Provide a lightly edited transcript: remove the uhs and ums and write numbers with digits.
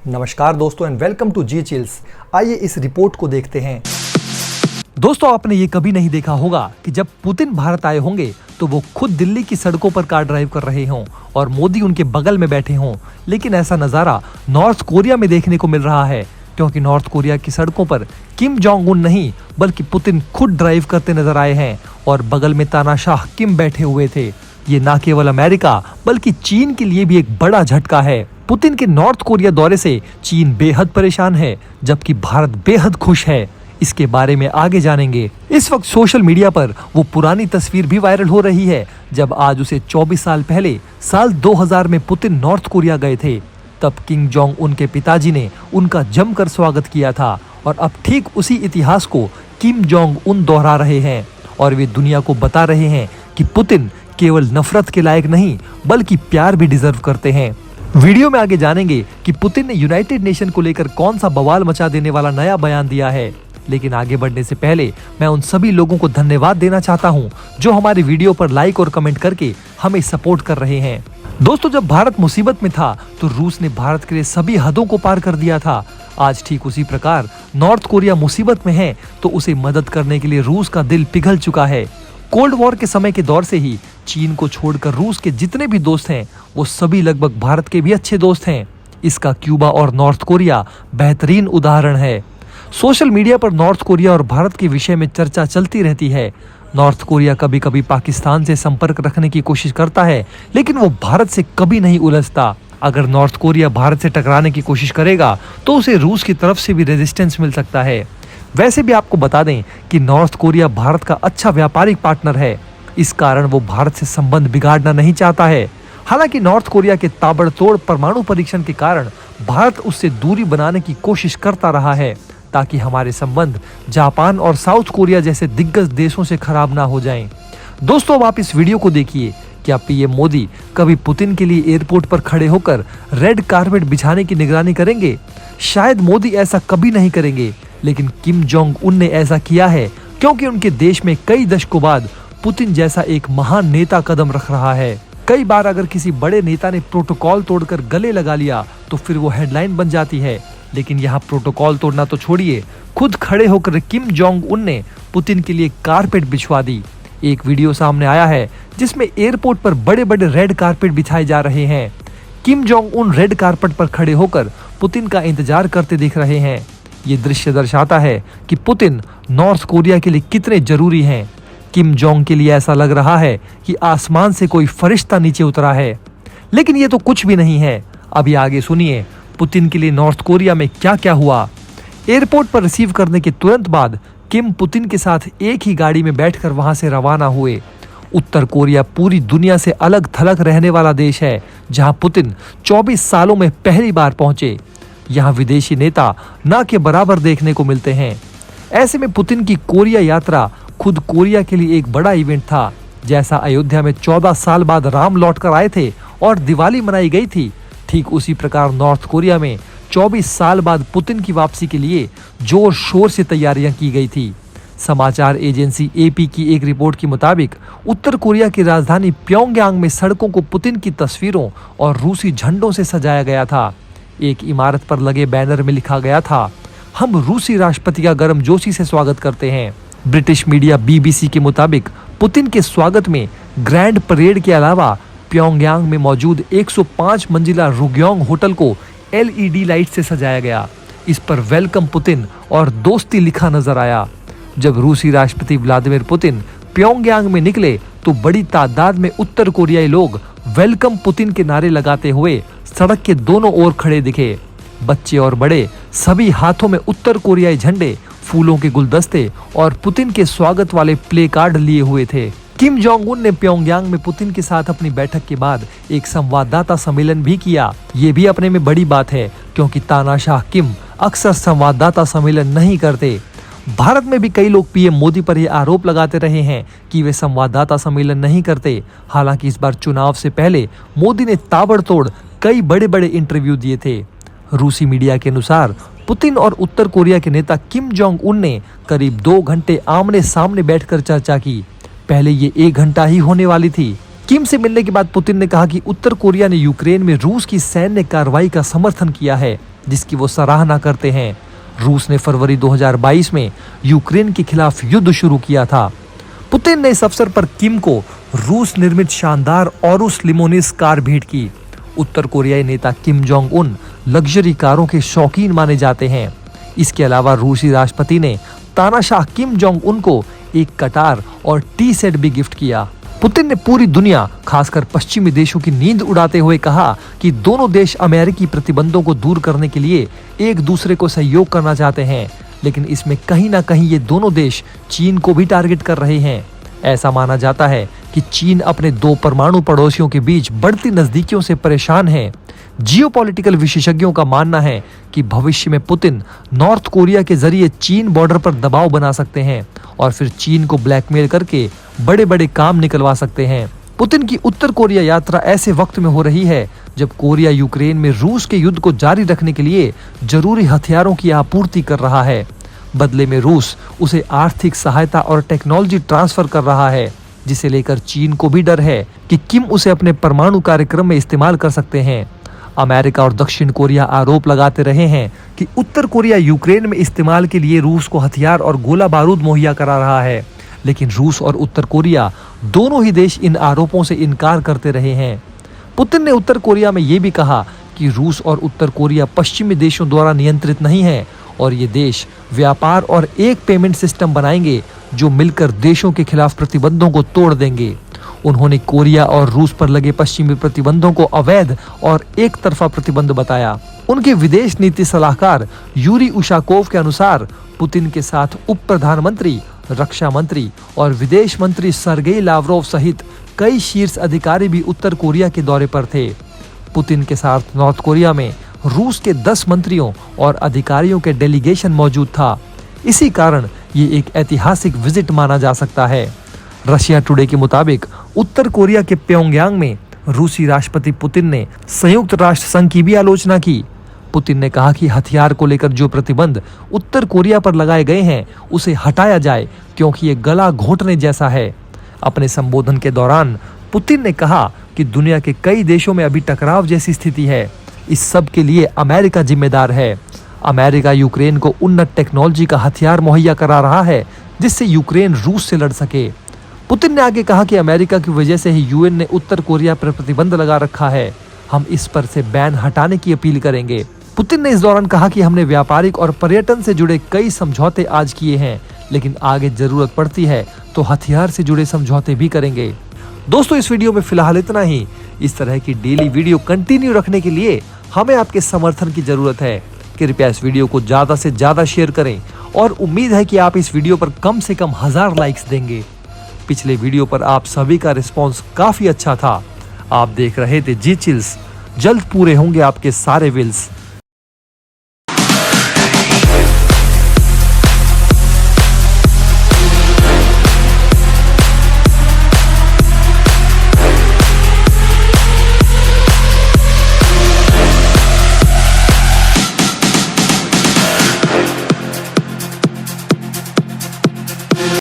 नमस्कार दोस्तों and welcome to G chills. आइए इस रिपोर्ट को देखते हैं। दोस्तों, आपने ये कभी नहीं देखा होगा कि जब पुतिन भारत आए होंगे तो वो खुद दिल्ली की सड़कों पर कार ड्राइव कर रहे हों और मोदी उनके बगल में बैठे हों। लेकिन ऐसा नजारा नॉर्थ कोरिया में देखने को मिल रहा है, क्योंकि नॉर्थ कोरिया की सड़कों पर किम जोंग उन नहीं बल्कि पुतिन खुद ड्राइव करते नजर आए हैं और बगल में तानाशाह किम बैठे हुए थे। ये ना केवल अमेरिका बल्कि चीन के लिए भी एक बड़ा झटका है। पुतिन के नॉर्थ कोरिया दौरे से चीन बेहद परेशान है, जबकि भारत बेहद खुश है। इसके बारे में आगे जानेंगे। इस वक्त सोशल मीडिया पर वो पुरानी तस्वीर भी वायरल हो रही है, जब आज उसे 24 साल पहले साल 2000 में पुतिन नॉर्थ कोरिया गए थे। तब किम जोंग उन के पिताजी ने उनका जमकर स्वागत किया था और अब ठीक उसी इतिहास को किम जोंग उन दोहरा रहे हैं और वे दुनिया को बता रहे हैं कि पुतिन केवल नफरत के लायक नहीं बल्कि प्यार भी डिजर्व करते हैं। वीडियो में आगे जानेंगे कि पुतिन ने यूनाइटेड नेशन को लेकर कौन सा बवाल मचा देने वाला नया बयान दिया है। लेकिन आगे बढ़ने से पहले मैं उन सभी लोगों को धन्यवाद देना चाहता हूं जो हमारी वीडियो पर लाइक और कमेंट करके हमें सपोर्ट कर रहे हैं। दोस्तों, जब भारत मुसीबत में था तो रूस ने भारत के लिए सभी हदों को पार कर दिया था। आज ठीक उसी प्रकार नॉर्थ कोरिया मुसीबत में है तो उसे मदद करने के लिए रूस का दिल पिघल चुका है। कोल्ड वॉर के समय के दौर से ही चीन को छोड़कर रूस के जितने भी दोस्त हैं वो सभी लगभग भारत के भी अच्छे दोस्त हैं। इसका क्यूबा और नॉर्थ कोरिया बेहतरीन उदाहरण है। सोशल मीडिया पर नॉर्थ कोरिया और भारत के विषय में चर्चा चलती रहती है। नॉर्थ कोरिया कभी कभी पाकिस्तान से संपर्क रखने की कोशिश करता है, लेकिन वो भारत से कभी नहीं उलझता। अगर नॉर्थ कोरिया भारत से टकराने की कोशिश करेगा तो उसे रूस की तरफ से भी रेजिस्टेंस मिल सकता है। वैसे भी आपको बता दें कि नॉर्थ कोरिया भारत का अच्छा व्यापारिक पार्टनर है। इस कारण वो भारत से संबंध बिगाड़ना नहीं चाहता है। हालांकि नॉर्थ कोरिया के ताबड़तोड़ परमाणु परीक्षण के कारण भारत उससे दूरी बनाने की कोशिश करता रहा है, ताकि हमारे संबंध जापान और साउथ कोरिया जैसे दिग्गज देशों से खराब ना हो जाएं। दोस्तों, अब आप इस वीडियो को देखिए। क्या पीएम मोदी कभी पुतिन के लिए एयरपोर्ट पर खड़े होकर रेड कारपेट बिछाने की निगरानी करेंगे? शायद मोदी ऐसा कभी नहीं करेंगे, लेकिन किम जोंग उन ने ऐसा किया है, क्योंकि उनके देश में कई दशकों बाद पुतिन जैसा एक महान नेता कदम रख रहा है। कई बार अगर किसी बड़े नेता ने प्रोटोकॉल तोड़कर गले लगा लिया तो फिर वो हेडलाइन बन जाती है, लेकिन यहाँ प्रोटोकॉल तोड़ना तो छोड़िए, खुद खड़े होकर किम जोंग उन ने पुतिन के लिए कारपेट बिछवा दी। एक वीडियो सामने आया है जिसमें एयरपोर्ट पर बड़े बड़े रेड कारपेट बिछाए जा रहे हैं। Kim Jong Un red carpet पर खड़े होकर पुतिन का इंतजार करते दिख रहे हैं। ये दृश्य दर्शाता है कि पुतिन नॉर्थ कोरिया के लिए कितने जरूरी हैं। किम जोंग के लिए ऐसा लग रहा है कि आसमान से कोई फरिश्ता नीचे उतरा है, लेकिन ये तो कुछ भी नहीं है। अभी आगे सुनिए पुतिन के लिए नॉर्थ कोरिया में क्या क्या हुआ। एयरपोर्ट पर रिसीव करने के तुरंत बाद किम पुतिन के साथ एक ही गाड़ी में बैठकर वहां से रवाना हुए। उत्तर कोरिया पूरी दुनिया से अलग थलग रहने वाला देश है, जहां पुतिन 24 सालों में पहली बार पहुंचे। यहाँ विदेशी नेता ना के बराबर देखने को मिलते हैं। ऐसे में पुतिन की कोरिया यात्रा खुद कोरिया के लिए एक बड़ा इवेंट था। जैसा अयोध्या में 14 साल बाद राम लौटकर आए थे और दिवाली मनाई गई थी, ठीक उसी प्रकार नॉर्थ कोरिया में 24 साल बाद पुतिन की वापसी के लिए जोर शोर से तैयारियां की गई थी। समाचार एजेंसी एपी की एक रिपोर्ट के मुताबिक उत्तर कोरिया की राजधानी प्योंगयांग में सड़कों को पुतिन की तस्वीरों और रूसी झंडों से सजाया गया था। एक इमारत पर लगे बैनर में लिखा गया था, हम रूसी राष्ट्रपति का गर्मजोशी से स्वागत करते हैं। ब्रिटिश मीडिया बीबीसी के मुताबिक पुतिन के स्वागत में ग्रैंड परेड के अलावा प्योंगयांग में मौजूद 105 मंजिला रुग्योंग होटल को एलईडी लाइट से सजाया गया। इस पर वेलकम पुतिन और दोस्ती लिखा नजर आया। जब रूसी राष्ट्रपति व्लादिमीर पुतिन प्योंगयांग में निकले तो बड़ी तादाद में उत्तर कोरियाई लोग वेलकम पुतिन के नारे लगाते हुए सड़क के दोनों ओर खड़े दिखे। बच्चे और बड़े सभी हाथों में उत्तर कोरियाई झंडे, फूलों के गुलदस्ते और पुतिन के स्वागत वाले प्ले कार्ड लिए हुए थे। किम जोंग उन ने प्योंगयांग में पुतिन के साथ अपनी बैठक के बाद एक संवाददाता सम्मेलन भी किया। ये भी अपने में बड़ी बात है, क्योंकि तानाशाह किम अक्सर संवाददाता सम्मेलन नहीं करते। भारत में भी कई लोग पीएम मोदी पर यह आरोप लगाते रहे हैं कि वे संवाददाता सम्मेलन नहीं करते। हालांकि इस बार चुनाव से पहले मोदी ने ताबड़तोड़ कई बड़े बड़े इंटरव्यू दिए थे। रूसी मीडिया के अनुसार पुतिन और उत्तर कोरिया के नेता किम जोंग उन ने करीब 2 घंटे आमने सामने बैठकर चर्चा की। पहले ये 1 घंटा ही होने वाली थी। किम से मिलने के बाद पुतिन ने कहा कि उत्तर कोरिया ने यूक्रेन में रूस की सैन्य कार्रवाई का समर्थन किया है, जिसकी वो सराहना करते हैं। रूस ने फरवरी 2022 में यूक्रेन के खिलाफ युद्ध शुरू किया था। पुतिन ने इस अवसर पर किम को रूस निर्मित शानदार औरुस लिमोनिस कार भेंट की। उत्तर कोरियाई नेता किम जोंग उन लग्जरी कारों के शौकीन माने जाते हैं। इसके अलावा रूसी राष्ट्रपति ने तानाशाह किम जोंग उन को एक कटार और टी सेट भी गिफ्ट किया। पुतिन ने पूरी दुनिया, खासकर पश्चिमी देशों की नींद उड़ाते हुए कहा कि दोनों देश अमेरिकी प्रतिबंधों को दूर करने के लिए एक दूसरे को सहयोग करना चाहते हैं, लेकिन इसमें कहीं ना कहीं ये दोनों देश चीन को भी टारगेट कर रहे हैं। ऐसा माना जाता है कि चीन अपने दो परमाणु पड़ोसियों के बीच बढ़ती नजदीकियों से परेशान है। जियोपॉलिटिकल विशेषज्ञों का मानना है कि भविष्य में पुतिन नॉर्थ कोरिया के जरिए चीन बॉर्डर पर दबाव बना सकते हैं और फिर चीन को ब्लैकमेल करके बड़े बड़े काम निकलवा सकते हैं। पुतिन की उत्तर कोरिया यात्रा ऐसे वक्त में हो रही है जब कोरिया यूक्रेन में रूस के युद्ध को जारी रखने के लिए जरूरी हथियारों की आपूर्ति कर रहा है। बदले में रूस उसे आर्थिक सहायता और टेक्नोलॉजी ट्रांसफर कर रहा है, जिसे लेकर चीन को भी डर है कि किम उसे अपने परमाणु कार्यक्रम में इस्तेमाल कर सकते हैं। अमेरिका और दक्षिण कोरिया आरोप लगाते रहे हैं कि उत्तर कोरिया यूक्रेन में इस्तेमाल के लिए रूस को हथियार और गोला बारूद मुहैया करा रहा है, लेकिन रूस और उत्तर कोरिया दोनों ही देश इन आरोपों से इनकार करते रहे हैं। पुतिन ने उत्तर कोरिया में ये भी कहा कि रूस और उत्तर कोरिया पश्चिमी देशों द्वारा नियंत्रित नहीं है और ये देश व्यापार और एक पेमेंट सिस्टम बनाएंगे जो मिलकर देशों के खिलाफ प्रतिबंधों को तोड़ देंगे। उन्होंने कोरिया और रूस पर लगे पश्चिमी प्रतिबंधों को अवैध और एक तरफा प्रतिबंध बताया। उनके विदेश नीति सलाहकार यूरी उशाकोव के अनुसार पुतिन के साथ उप प्रधानमंत्री, रक्षा मंत्री और विदेश मंत्री सर्गेई लावरोव सहित कई शीर्ष अधिकारी भी उत्तर कोरिया के दौरे पर थे। पुतिन के साथ नॉर्थ कोरिया में रूस के 10 मंत्रियों और अधिकारियों के डेलीगेशन मौजूद था। इसी कारण ये एक ऐतिहासिक विजिट माना जा सकता है। रशिया टुडे के मुताबिक उत्तर कोरिया के प्योंगयांग में रूसी राष्ट्रपति पुतिन ने संयुक्त राष्ट्र संघ की भी आलोचना की। पुतिन ने कहा कि हथियार को लेकर जो प्रतिबंध उत्तर कोरिया पर लगाए गए हैं उसे हटाया जाए, क्योंकि ये गला घोंटने जैसा है। अपने संबोधन के दौरान पुतिन ने कहा कि दुनिया के कई देशों में अभी टकराव जैसी स्थिति है। इस सब के लिए अमेरिका जिम्मेदार है। अमेरिका यूक्रेन को उन्नत टेक्नोलॉजी का हथियार मुहैया करा रहा है, जिससे यूक्रेन रूस से लड़ सके। पुतिन ने आगे कहा कि अमेरिका की वजह से ही यूएन ने उत्तर कोरिया पर प्रतिबंध लगा रखा है। हम इस पर से बैन हटाने की अपील करेंगे। पुतिन ने इस दौरान कहा कि हमने व्यापारिक और पर्यटन से जुड़े कई समझौते आज किए हैं, लेकिन आगे जरूरत पड़ती है तो हथियार से जुड़े समझौते भी करेंगे। दोस्तों, इस वीडियो में फिलहाल इतना ही। इस तरह की डेली वीडियो कंटिन्यू रखने के लिए हमें आपके समर्थन की जरूरत है। कृपया इस वीडियो को ज्यादा से ज्यादा शेयर करें और उम्मीद है कि आप इस वीडियो पर कम से कम 1000 लाइक्स देंगे। पिछले वीडियो पर आप सभी का रिस्पॉन्स काफी अच्छा था। आप देख रहे थे जी चिल्स। जल्द पूरे होंगे आपके सारे विल्स।